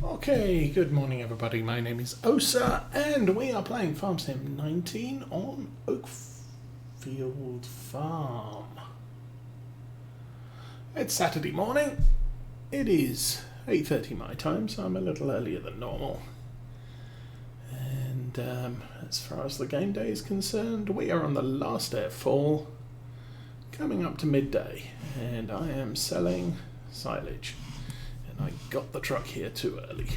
Okay, good morning everybody. My name is Osa and we are playing FS19 on Oakfield Farm. It's Saturday morning. It is 8:30 my time, so I'm a little earlier than normal. And as far as the game day is concerned, we are on the last day of fall, coming up to midday, and I am selling silage. I got the truck here too early.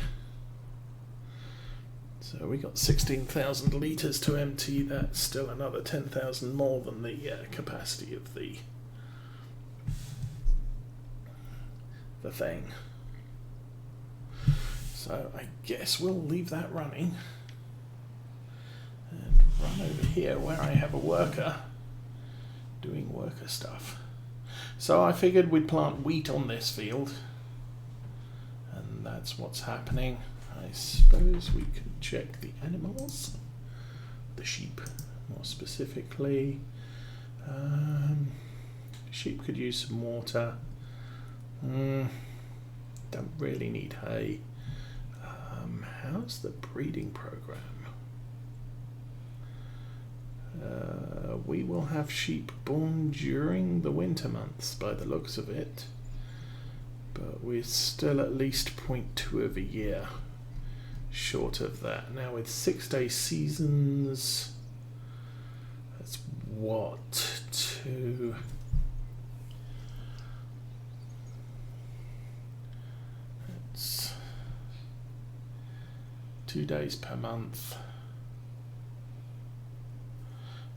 So we got 16,000 litres to empty. That's still another 10,000 more than the capacity of the thing. So I guess we'll leave that running and run over here where I have a worker doing worker stuff. So I figured we'd plant wheat on this field. That's what's happening. I suppose we could check the animals, the sheep more specifically. Sheep could use some water. Don't really need hay. How's the breeding program? We will have sheep born during the winter months by the looks of it. But we're still at least 0.2 of a year short of that. Now with 6-day seasons, that's what, it's 2 days per month.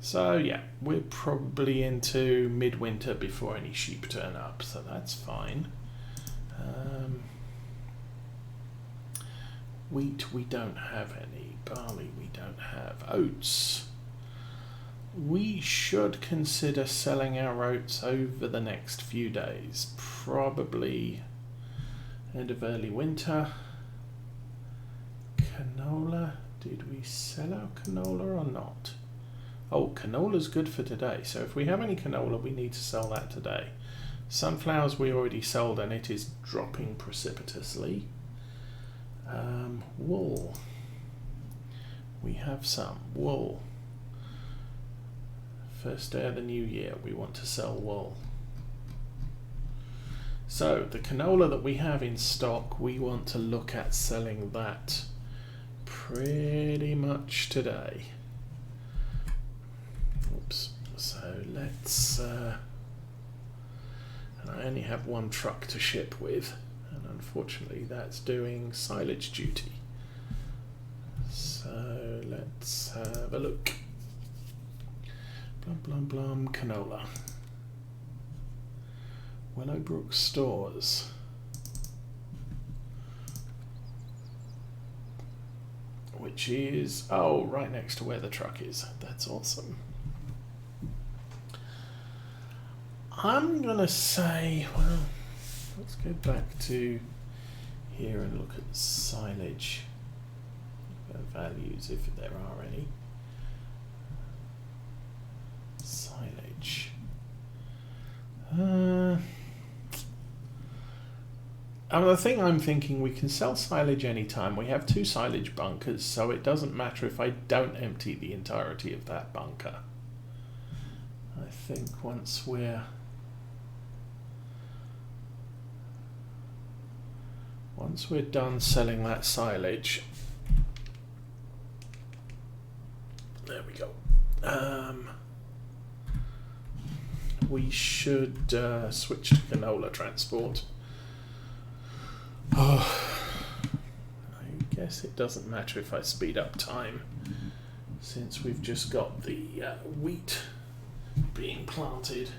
So yeah, we're probably into midwinter before any sheep turn up, so that's fine. Wheat we don't have any, barley we don't have, oats. We should consider selling our oats over the next few days, probably end of early winter. Canola, did we sell our canola or not? Oh, canola's good for today, so if we have any canola we need to sell that today. Sunflowers we already sold and it is dropping precipitously. Wool. We have some wool. First day of the new year we want to sell wool. So the canola that we have in stock, we want to look at selling that pretty much today. Oops. So let's... and I only have one truck to ship with, and unfortunately that's doing silage duty. So let's have a look. Blum blum blum, canola. Willowbrook Stores. Which is, oh, right next to where the truck is. That's awesome. I'm gonna say, well, let's go back to here and look at silage values, if there are any. Silage. The thing I'm thinking, we can sell silage anytime. We have 2 silage bunkers, so it doesn't matter if I don't empty the entirety of that bunker. I think once we're done selling that silage, there we go. We should switch to canola transport. Oh, I guess it doesn't matter if I speed up time, since we've just got the wheat being planted.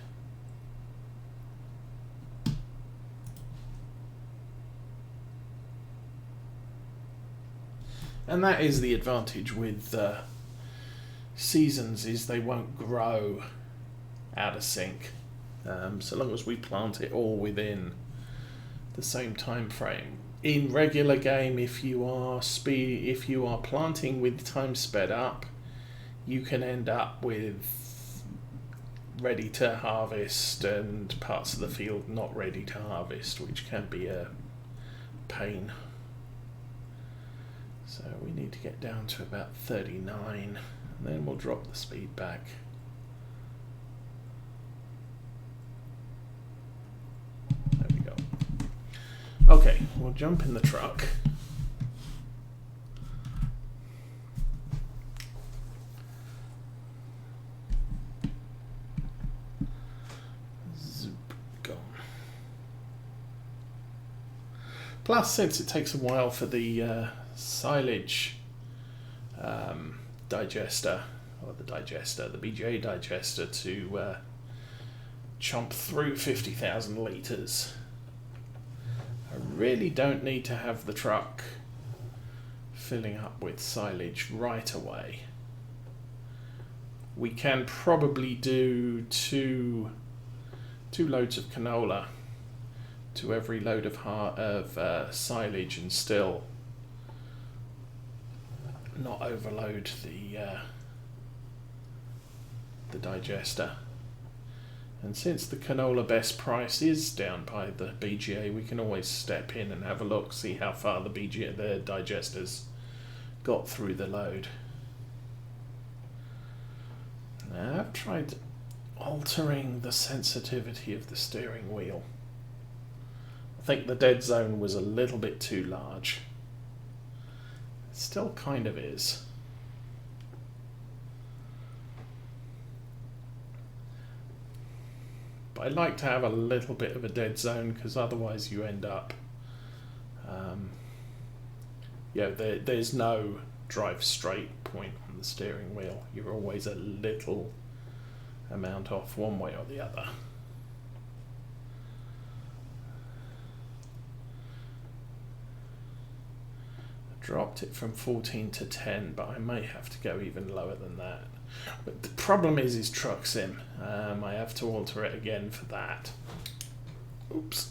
And that is the advantage with seasons, is they won't grow out of sync, so long as we plant it all within the same time frame. In regular game, if you are planting with time sped up, you can end up with ready to harvest and parts of the field not ready to harvest, which can be a pain. So we need to get down to about 39, and then we'll drop the speed back. There we go. Okay, we'll jump in the truck. Plus, since it takes a while for the silage digester, or the BGA digester to chomp through 50,000 litres, I really don't need to have the truck filling up with silage right away. We can probably do two loads of canola to every load of silage and still not overload the digester. And since the canola best price is down by the BGA, we can always step in and have a look, see how far the digesters got through the load. Now, I've tried altering the sensitivity of the steering wheel. I think the dead zone was a little bit too large. It still kind of is. But I like to have a little bit of a dead zone, because otherwise you end up there's no drive straight point on the steering wheel. You're always a little amount off one way or the other. Dropped it from 14 to 10, but I may have to go even lower than that. But the problem is truck sim. I have to alter it again for that. Oops.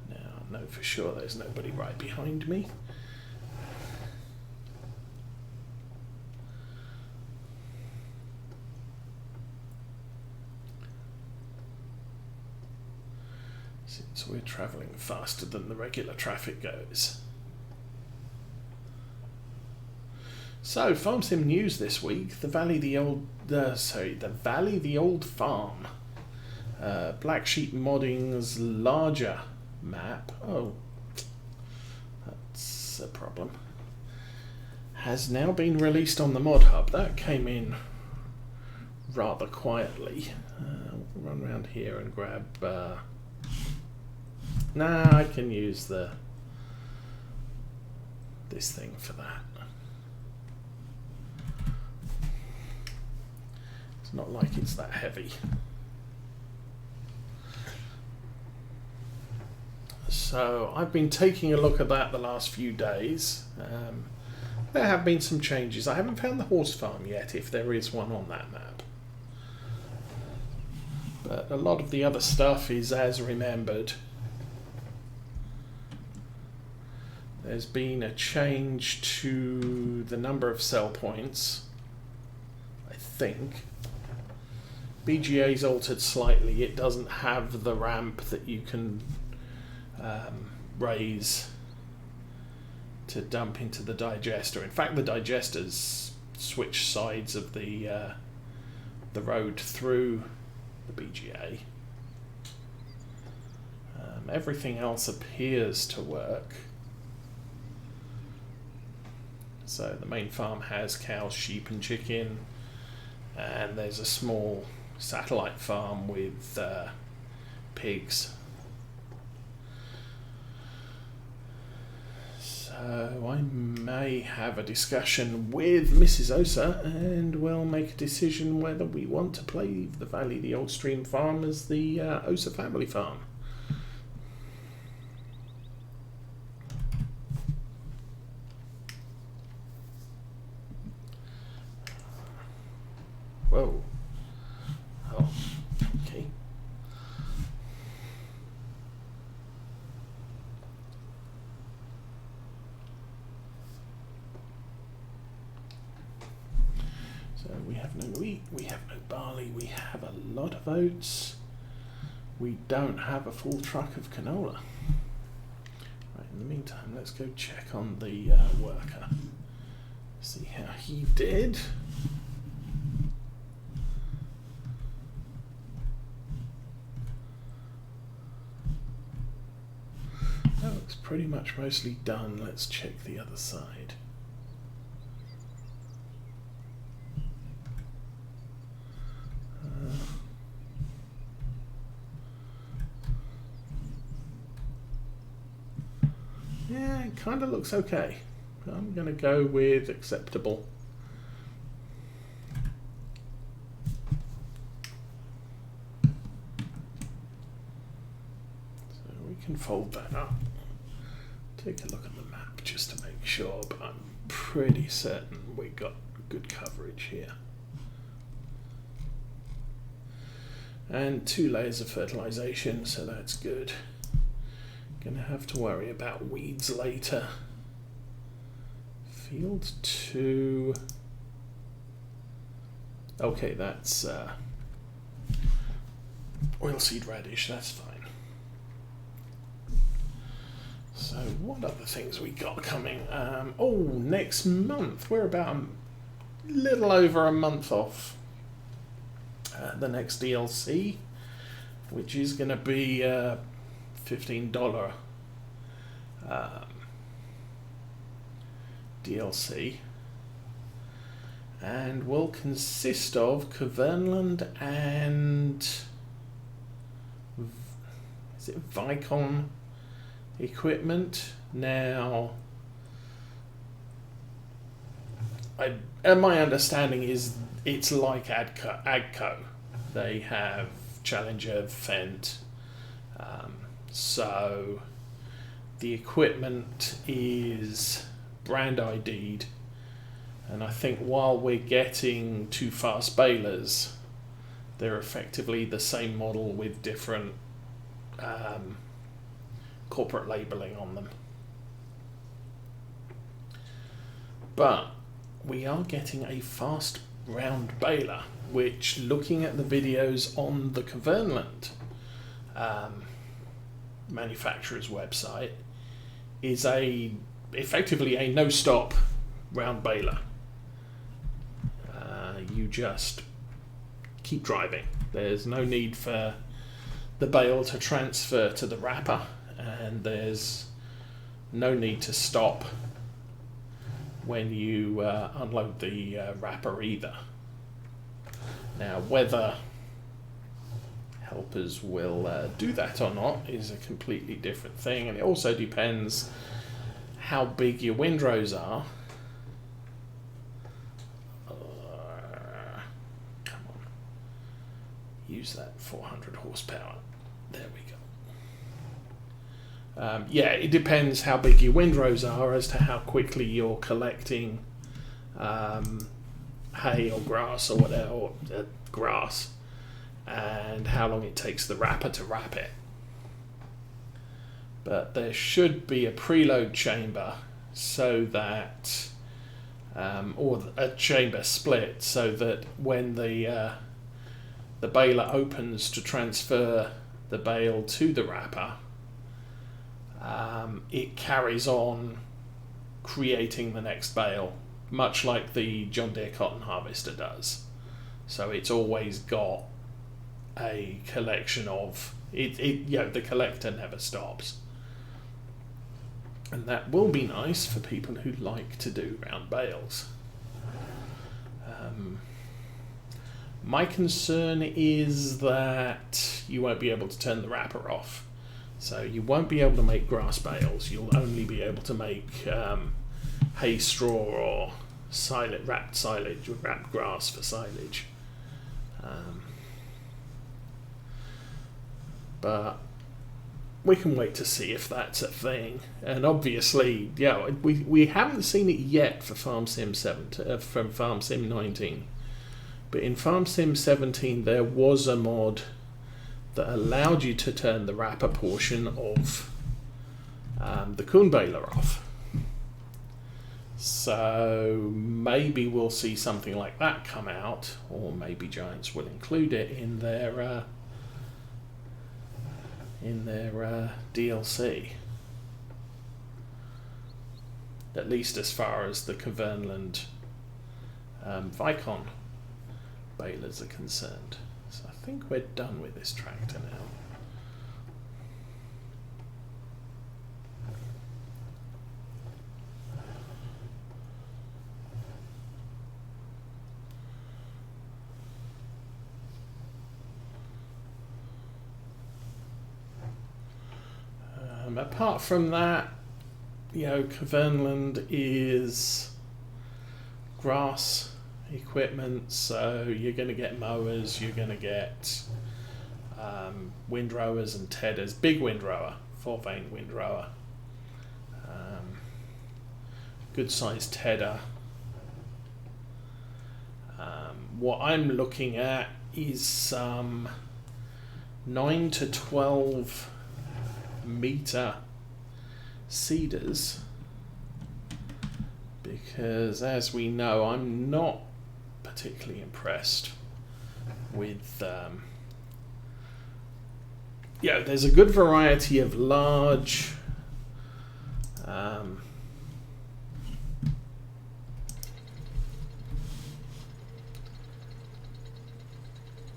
Now I know for sure there's nobody right behind me. Since we're travelling faster than the regular traffic goes. So, Farm Sim news this week: the Valley the Old Farm, Black Sheep Modding's larger map. Oh, that's a problem. Has now been released on the Mod Hub. That came in rather quietly. We'll run around here and grab. Nah, I can use this thing for that. It's not like it's that heavy. So I've been taking a look at that the last few days. There have been some changes. I haven't found the horse farm yet, if there is one on that map. But a lot of the other stuff is as remembered. There's been a change to the number of sell points, I think. BGA's altered slightly. It doesn't have the ramp that you can raise to dump into the digester. In fact, the digesters switch sides of the road through the BGA. Everything else appears to work. So the main farm has cows, sheep and chicken, and there's a small satellite farm with pigs. So I may have a discussion with Mrs. Osa, and we'll make a decision whether we want to play the Valley the Old Stream farm as the Osa family farm. Whoa. Oh, okay. So we have no wheat, we have no barley, we have a lot of oats. We don't have a full truck of canola. Right, the meantime, let's go check on the worker. See how he did. That looks pretty much mostly done. Let's check the other side. Yeah, it kind of looks okay. I'm going to go with acceptable. So we can fold that up. Take a look at the map just to make sure, but I'm pretty certain we got good coverage here. And 2 layers of fertilization, so that's good. Gonna have to worry about weeds later. Field 2. Okay, that's oilseed radish, that's fine. So what other things we got coming? Oh, next month. We're about a little over a month off the next DLC, which is going to be $15 DLC, and will consist of Kverneland and is it Vicon equipment. Now, my understanding is it's like Agco. They have Challenger, Fendt, so the equipment is brand ID'd, and I think while we're getting 2 fast balers, they're effectively the same model with different corporate labeling on them. But we are getting a fast round baler, which, looking at the videos on the Kverneland manufacturer's website, is effectively a no-stop round baler. You just keep driving. There's no need for the bale to transfer to the wrapper, and there's no need to stop when you unload the wrapper either. Now, whether helpers will do that or not is a completely different thing, and it also depends how big your windrows are. Come on, use that 400 horsepower. There we go. Yeah, it depends how big your windrows are as to how quickly you're collecting hay or grass or whatever, or grass, and how long it takes the wrapper to wrap it. But there should be a preload chamber so that, or a chamber split, so that when the baler opens to transfer the bale to the wrapper, it carries on creating the next bale, much like the John Deere cotton harvester does. So it's always got a collection of it. The collector never stops, and that will be nice for people who like to do round bales. My concern is that you won't be able to turn the wrapper off, so you won't be able to make grass bales. You'll only be able to make hay straw or wrapped silage, or wrapped grass for silage. But we can wait to see if that's a thing. And obviously, yeah, we haven't seen it yet for Farm Sim 7 from Farm Sim 19. But in Farm Sim 17, there was a mod that allowed you to turn the wrapper portion of the corn baler off. So maybe we'll see something like that come out, or maybe Giants will include it in their DLC. at least as far as the Kavernland Vicon balers are concerned. So I think we're done with this tractor now. Apart from that, you know, Kavernland is grass equipment, so you're going to get mowers, you're going to get windrowers and tedders. Big windrower, 4-vane windrower, good sized tedder. What I'm looking at is some 9 to 12 meter seeders, because as we know, I'm not particularly impressed with there's a good variety of large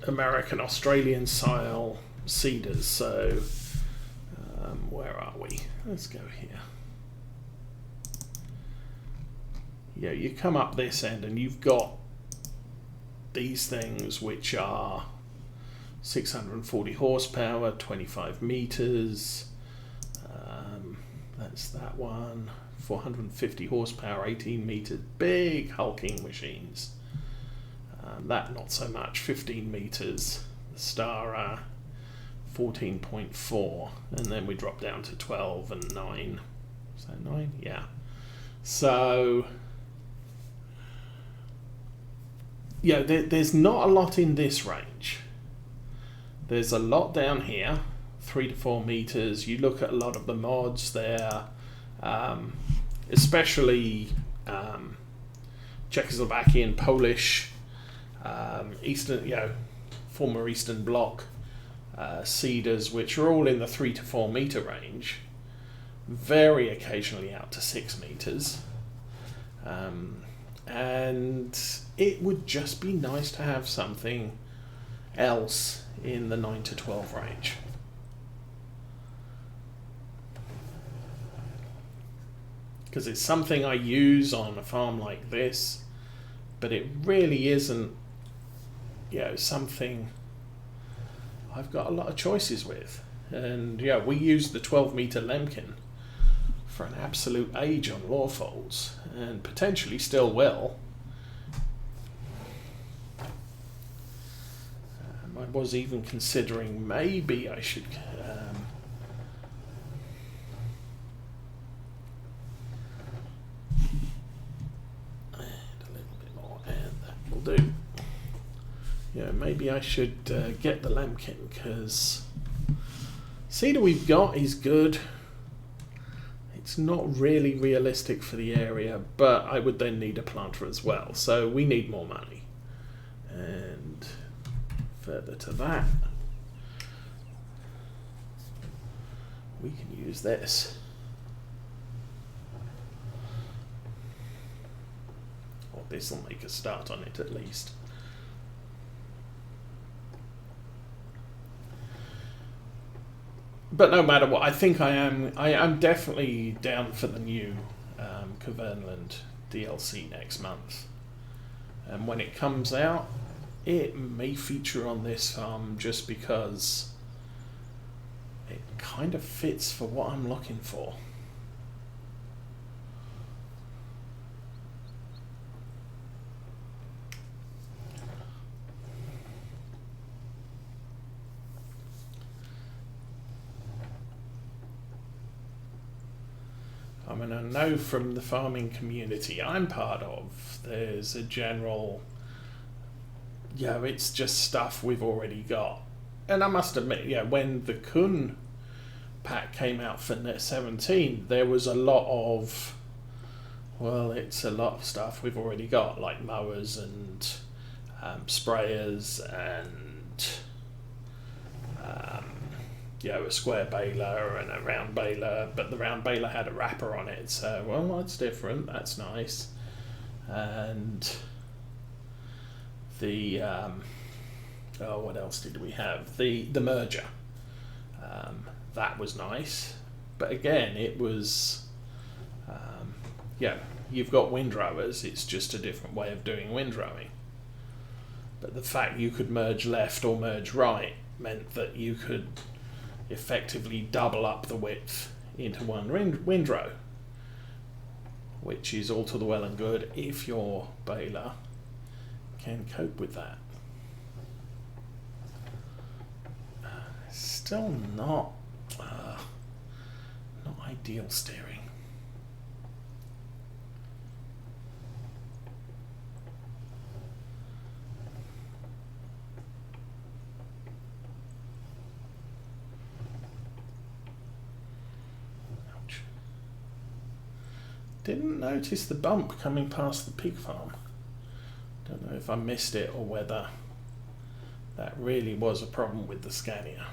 American Australian style seeders. So where are we? Let's go here. Yeah, you come up this end and you've got these things which are 640 horsepower, 25 meters. That's that one. 450 horsepower, 18 meters. Big hulking machines. That not so much. 15 meters. The Star 14.4, and then we drop down to 12 and 9. Is that 9? Yeah. So yeah, there's not a lot in this range. There's a lot down here, 3 to 4 meters. You look at a lot of the mods there, especially Czechoslovakian, Polish, Eastern, former Eastern Bloc seeders, which are all in the 3 to 4 meter range, very occasionally out to 6 meters. And it would just be nice to have something else in the 9 to 12 range. Because it's something I use on a farm like this, but it really isn't, something I've got a lot of choices with. And we use the 12 meter Lemkin for an absolute age on Lawfolds, and potentially still will. I was even considering maybe I should add a little bit more, and that will do. Maybe I should get the Lemkin, because cedar we've got is good. It's not really realistic for the area, but I would then need a planter as well, so we need more money. And further to that, we can use this. Or this will make a start on it at least. But no matter what, I think I am definitely down for the new Kavernland DLC next month. And when it comes out, it may feature on this farm just because it kind of fits for what I'm looking for. I mean, I know from the farming community I'm part of, there's a general, it's just stuff we've already got. And I must admit, when the Kun pack came out for Net 17, there was a lot of, it's a lot of stuff we've already got, like mowers and sprayers and a square baler and a round baler, but the round baler had a wrapper on it, so well, that's different, that's nice. And the what else did we have? The merger, that was nice, but again it was you've got windrowers, it's just a different way of doing windrowing. But the fact you could merge left or merge right meant that you could effectively double up the width into one windrow, which is all to the well and good if your baler can cope with that. Still not ideal steering. Didn't notice the bump coming past the pig farm. Don't know if I missed it or whether that really was a problem with the Scania.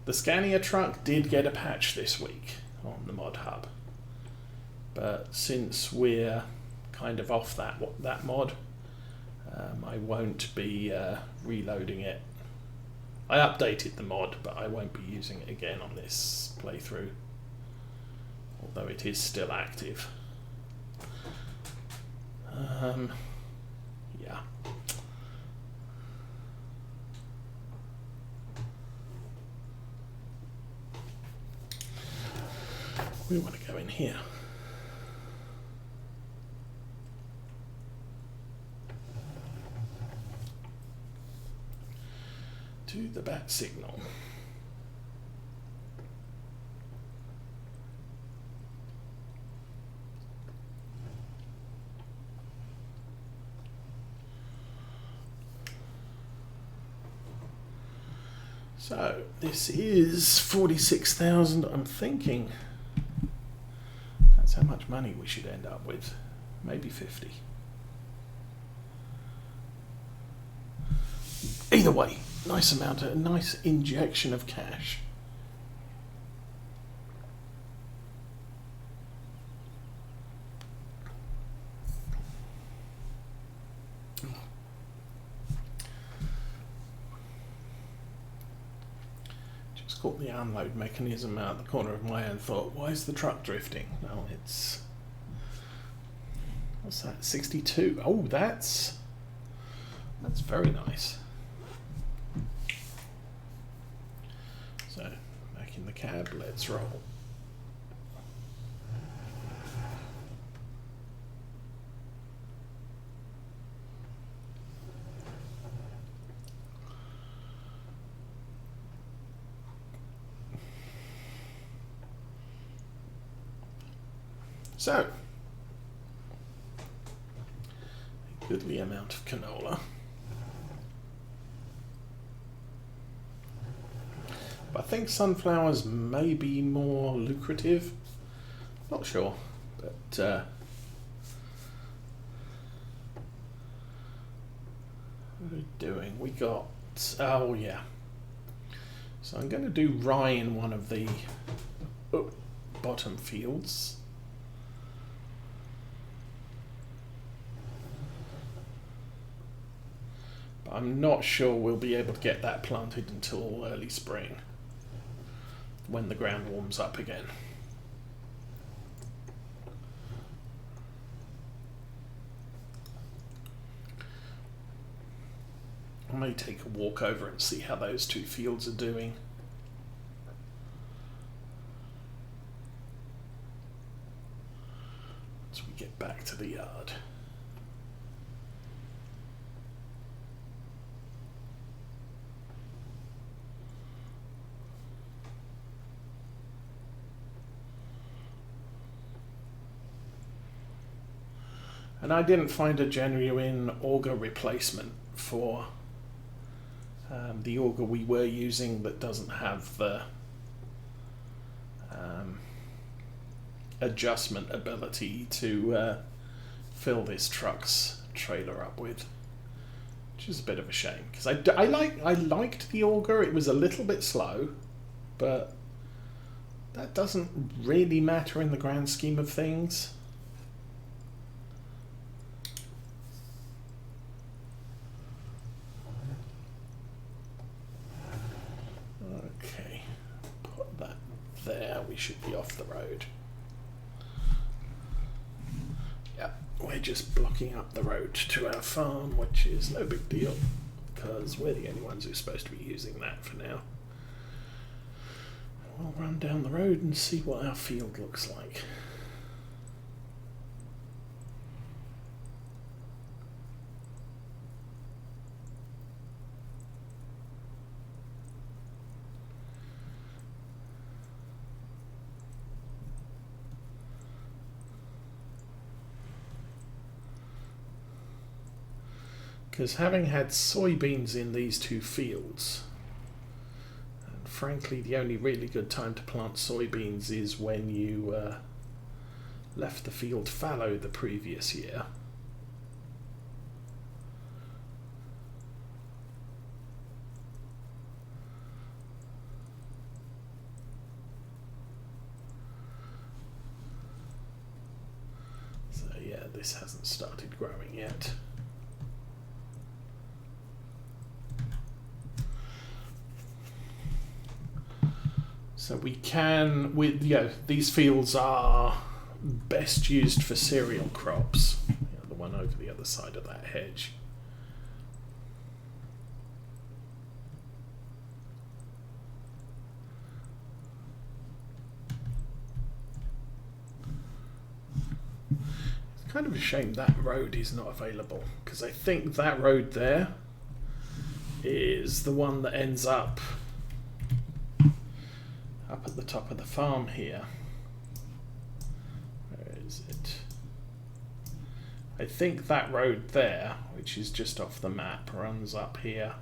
The Scania truck did get a patch this week on the mod hub, but since we're kind of off that mod, I won't be reloading it. I updated the mod, but I won't be using it again on this playthrough, although it is still active. Yeah. We want to go in here. To the bat signal. So this is 46,000. I'm thinking that's how much money we should end up with. Maybe 50. Either way, a nice injection of cash. Caught the unload mechanism out the corner of my eye and thought, why is the truck drifting? No, it's... what's that? 62. Oh, that's very nice. So, back in the cab, let's roll. So, a goodly amount of canola. But I think sunflowers may be more lucrative. Not sure, but what are we doing? We got, oh yeah. So I'm going to do rye in one of the bottom fields. I'm not sure we'll be able to get that planted until early spring, when the ground warms up again. I may take a walk over and see how those two fields are doing. Once we get back to the yard. And I didn't find a genuine auger replacement for the auger we were using that doesn't have the adjustment ability to fill this truck's trailer up with. which is a bit of a shame because I liked the auger. It was a little bit slow, but that doesn't really matter in the grand scheme of things. Okay, put that there. We should be off the road. We're just blocking up the road to our farm, which is no big deal because we're the only ones who are supposed to be using that for now. We'll run down the road and see what our field looks like. Because having had soybeans in these two fields, and frankly the only really good time to plant soybeans is when you left the field fallow the previous year. So yeah, this hasn't started growing yet. So we can, these fields are best used for cereal crops. The one over the other side of that hedge. It's kind of a shame that road is not available, because I think that road there is the one that ends up at the top of the farm here. Where is it? I think that road there, which is just off the map, runs up here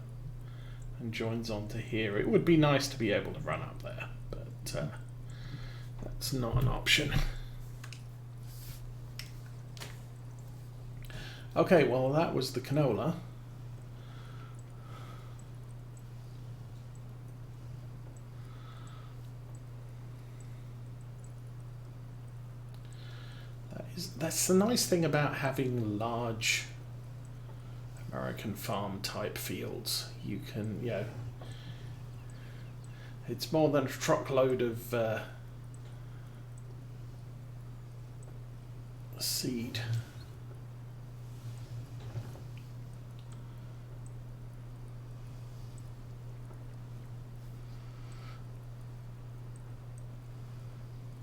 and joins onto here. It would be nice to be able to run up there, but that's not an option. Okay, well that was the canola. That's the nice thing about having large American farm type fields. You can, it's more than a truckload of seed.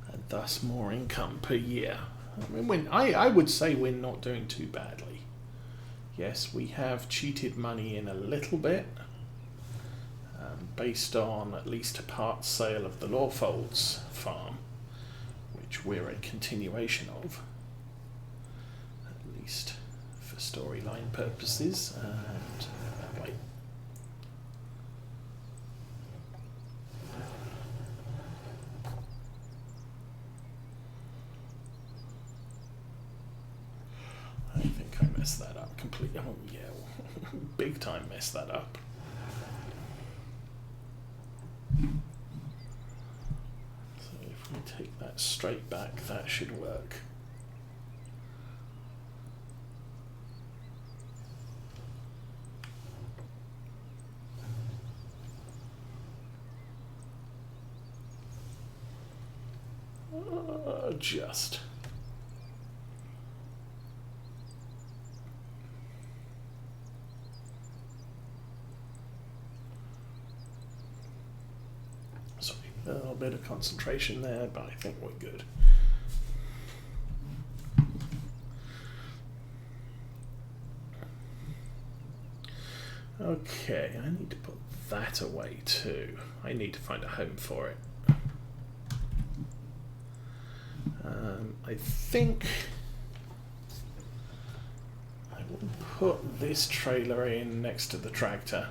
And thus more income per year. I mean, I would say we're not doing too badly. Yes, we have cheated money in a little bit, based on at least a part sale of the Lawfolds farm, which we're a continuation of, at least for storyline purposes. And wait. I think I messed that up completely. Oh yeah, big time messed that up. So if we take that straight back, that should work. Just. Sorry, a little bit of concentration there, but I think we're good. Okay, I need to put that away too. I need to find a home for it. I think I will put this trailer in next to the tractor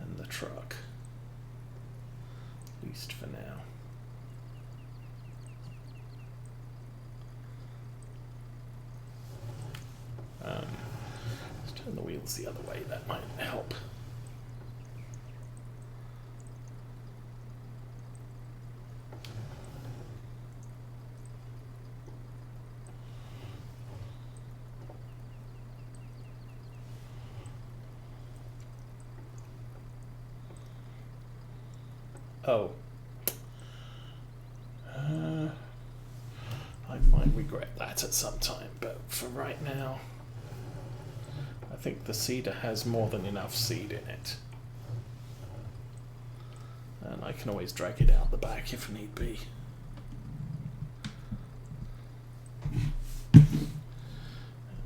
and the truck, at least for now. Let's Turn the wheels the other way, that might help. Oh. I might regret that at some time, but for right now, I think the seeder has more than enough seed in it. And I can always drag it out the back if need be.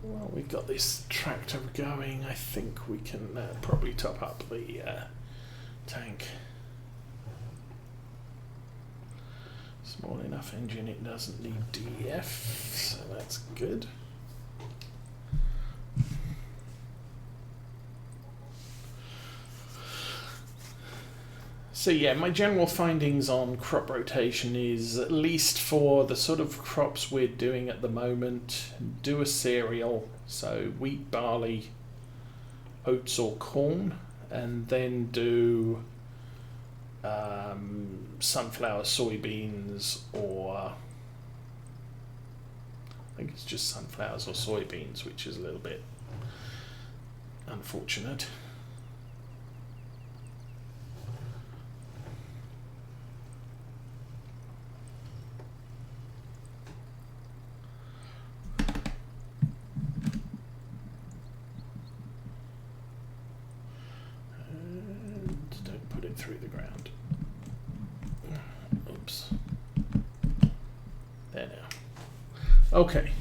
Well, we've got this tractor going. I think we can probably top up the tank. Small enough engine, it doesn't need DF, so that's good. So yeah, my general findings on crop rotation is, at least for the sort of crops we're doing at the moment, do a cereal, so wheat, barley, oats or corn, and then do sunflower, soybeans, or I think it's just sunflowers or soybeans, which is a little bit unfortunate. And don't put it through the ground. Oops. There now. Okay.